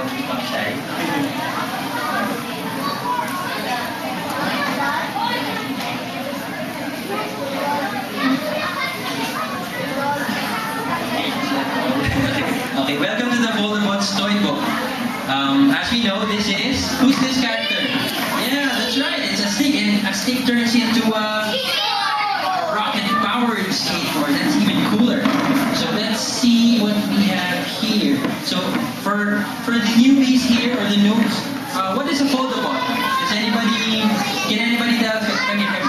Okay, welcome to the Voldemort Storybook. As we know, who's this character? Yeah, that's right, it's a stick, and a stick turns into a rocket-powered skateboard. That's even cooler. So let's see what we have here. So for the newbies here, or the noobs, what is a Voldemort? Can anybody tell? Come here.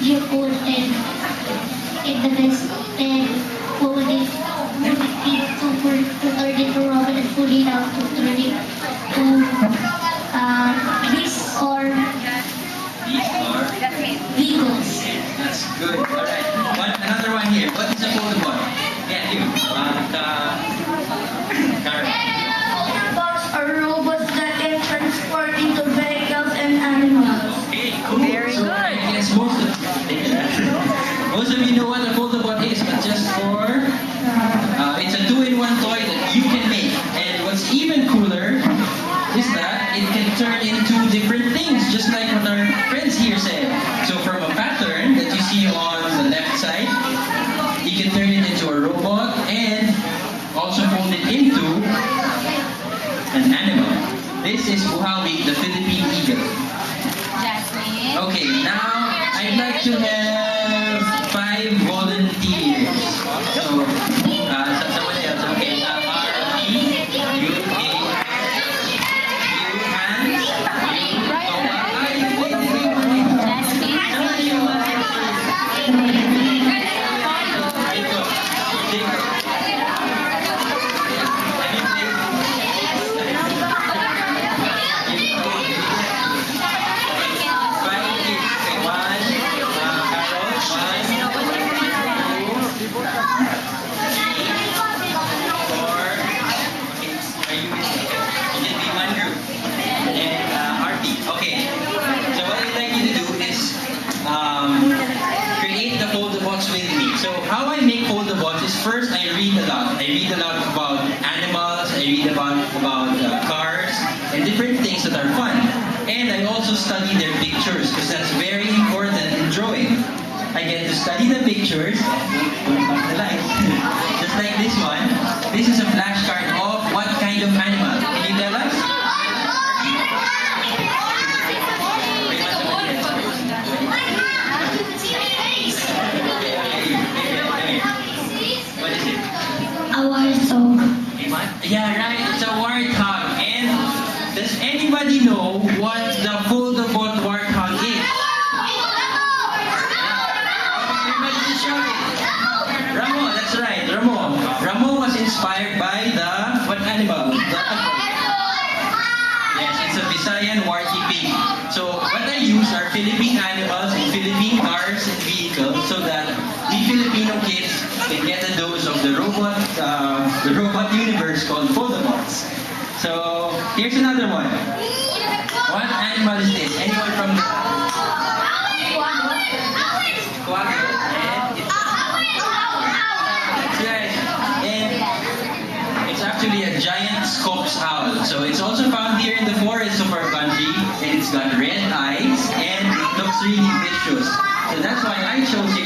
You put in the best and hold it to turn it to robot and pull it out to turn it to this or vehicles. That's good. Alright. Another one here. What is a Voldemort? Yeah, you. Karen. Voldemorts are robots that can transport into vehicles and animals. Okay, cool. Very So, good. I guess most of you know what a Voldemort is, but just for it's a two-in-one toy that you can make. And what's even cooler is that it can turn into different things, just like what our friends here said. So from a pattern that you see on the left side, you can turn it into a robot and also fold it into an animal. This is Buhawi, the Philippine eagle. Jasmine. Okay, now I'd like to have 5 volunteers. So, someone else. Okay, R-E, you, hands, Okay, so what I'd like you to do is create the Foldabots with me. So how I make Foldabots is first I read a lot. I read a lot about animals, I read about cars, and different things that are fun. And I also study their pictures because that's very important in drawing. I get to study the pictures, just like this one. This is a flashcard of what kind of animal. Can you tell us? What is it? A warthog. Yeah, right. It's a warthog. And does anybody know what the Voldemort warthog is? Everybody just shout it. Ramo, that's right. Ramo was inspired by what animal? Yes, it's a Visayan warty pig. So what I use are Philippine animals and Philippine cars and vehicles so that the Filipino kids can get a dose of the robot universe called Voldemorts. So here's another one. What animal is this? Anyone from the quagga? That's right. And it's actually a giant Scops owl. So it's also found here in the forests of our country, and it's got red eyes and it looks really vicious. So that's why I chose it